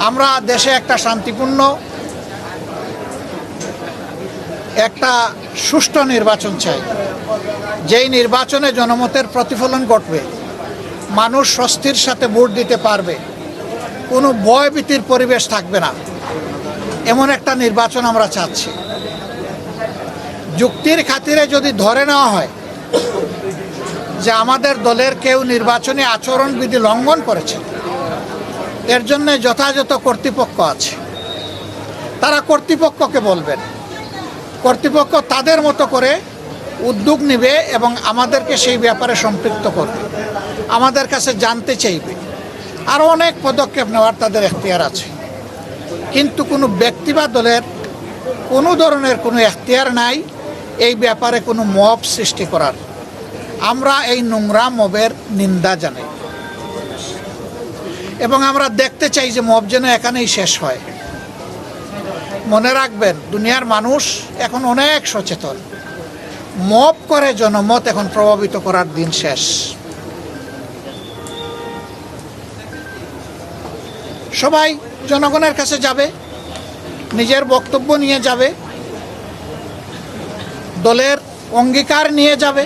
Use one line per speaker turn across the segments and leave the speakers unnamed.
আমরা দেশে একটা শান্তিপূর্ণ একটা সুষ্ঠু নির্বাচন চাই, যেই নির্বাচনে জনমতের প্রতিফলন ঘটবে, মানুষ স্বস্তির সাথে ভোট দিতে পারবে, কোনো ভয়ভীতির পরিবেশ থাকবে না, এমন একটা নির্বাচন আমরা চাচ্ছি। যুক্তির খাতিরে যদি ধরে নেওয়া হয় যে আমাদের দলের কেউ নির্বাচনী আচরণবিধি লঙ্ঘন করেছে, এর জন্য যথাযথ কর্তৃপক্ষ আছে, তারা কর্তৃপক্ষকে বলবেন, কর্তৃপক্ষ তাদের মতো করে উদ্যোগ নেবে এবং আমাদেরকে সেই ব্যাপারে সম্পৃক্ত করবে, আমাদের কাছে জানতে চাইবে। আরও অনেক পদক্ষেপ নেওয়ার তাদের এখতিয়ার আছে, কিন্তু কোনো ব্যক্তি বা দলের কোনো ধরনের কোনো এখতিয়ার নাই এই ব্যাপারে কোনো মব সৃষ্টি করার। আমরা এই নোংরা মবের নিন্দা জানাই এবং আমরা দেখতে চাই যে মব যেন এখানেই শেষ হয়। মনে রাখবেন, দুনিয়ার মানুষ এখন অনেক সচেতন, মব করে জনমত এখন প্রভাবিত করার দিন শেষ। সবাই জনগণের কাছে যাবে, নিজের বক্তব্য নিয়ে যাবে, দলের অঙ্গীকার নিয়ে যাবে,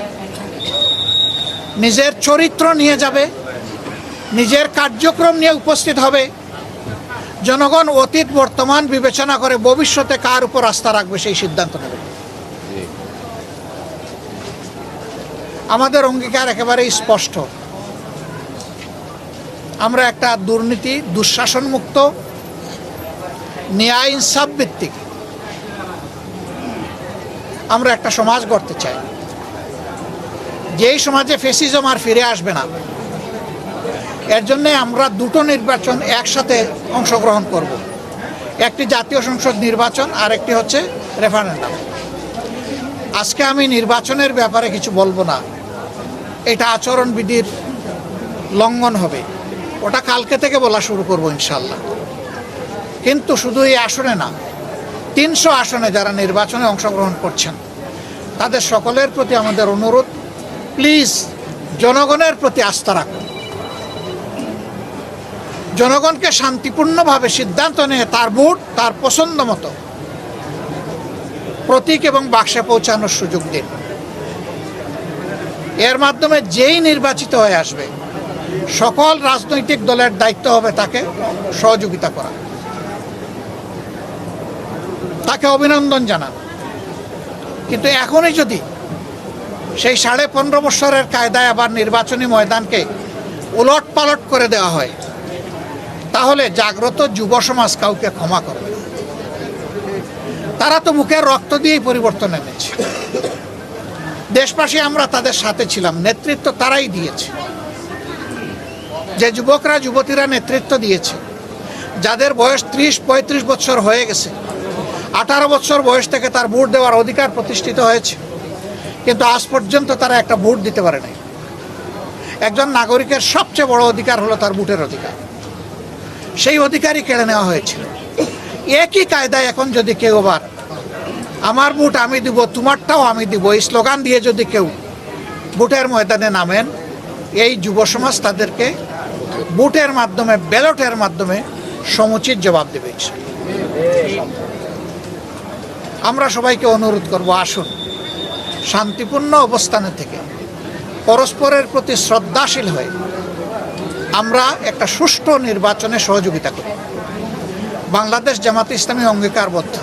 নিজের চরিত্র নিয়ে যাবে, নিজের কার্যক্রম নিয়ে উপস্থিত হবে। জনগণ অতীত বর্তমান বিবেচনা করে ভবিষ্যতে কার উপর আস্থা রাখবে সেই সিদ্ধান্ত নেবে। আমাদের অঙ্গীকার একেবারেই স্পষ্ট, আমরা একটা দুর্নীতি দুঃশাসন মুক্ত ন্যায় ইনসাফ ভিত্তিক আমরা একটা সমাজ গড়তে চাই, যেই সমাজে ফ্যাসিজম আর ফিরে আসবে না। এর জন্য আমরা দুটো নির্বাচন একসাথে অংশগ্রহণ করব, একটি জাতীয় সংসদ নির্বাচন আর একটি হচ্ছে রেফারেন্ডাম। আজকে আমি নির্বাচনের ব্যাপারে কিছু বলবো না, এটা আচরণবিধির লঙ্ঘন হবে, ওটা কালকে থেকে বলা শুরু করব ইনশাল্লাহ। কিন্তু শুধু এই আসনে না, 300 আসনে যারা নির্বাচনে অংশগ্রহণ করছেন তাদের সকলের প্রতি আমাদের অনুরোধ, প্লিজ জনগণের প্রতি আস্থা রাখুন, জনগণকে শান্তিপূর্ণভাবে সিদ্ধান্ত নিয়ে তার ভোট তার পছন্দ মতো প্রতীক এবং বাক্সে পৌঁছানোর সুযোগ দিন। এর মাধ্যমে যেই নির্বাচিত হয়ে আসবে, সকল রাজনৈতিক দলের দায়িত্ব হবে তাকে সহযোগিতা করা, তাকে অভিনন্দন জানান। কিন্তু এখনই যদি সেই 15.5 বছরের কায়দায় আবার নির্বাচনী ময়দানকে উলট পালট করে দেওয়া হয়, তাহলে জাগ্রত যুব সমাজ কাউকে ক্ষমা করবে। তারা তো মুখের রক্ত দিয়েই পরিবর্তন এনেছে, দেশবাসী আমরা তাদের সাথে ছিলাম, নেতৃত্ব তারাই দিয়েছে। যে যুবকরা যুবতীরা নেতৃত্ব দিয়েছে, যাদের বয়স 30-35 বছর হয়ে গেছে, 18 বছর বয়স থেকে তার ভোট দেওয়ার অধিকার প্রতিষ্ঠিত হয়েছে, কিন্তু আজ পর্যন্ত তারা একটা ভোট দিতে পারে নাই। একজন নাগরিকের সবচেয়ে বড় অধিকার হলো তার ভোটের অধিকার, সেই অধিকারই কেড়ে নেওয়া হয়েছিল। একই কায়দায় এখন যদি কেউ আবার আমার ভোট আমি দিব, তোমারটাও আমি দিব, এই স্লোগান দিয়ে যদি কেউ ভোটের ময়দানে নামেন, এই যুব সমাজ তাদেরকে ভোটের মাধ্যমে, ব্যালটের মাধ্যমে সমুচিত জবাব দেবে। আমরা সবাইকে অনুরোধ করব, আসুন শান্তিপূর্ণ অবস্থানে থেকে পরস্পরের প্রতি শ্রদ্ধাশীল হয়ে আমরা একটা সুষ্ঠু নির্বাচনে সহযোগিতা করি। বাংলাদেশ জামাত ইসলামী অঙ্গীকারবদ্ধ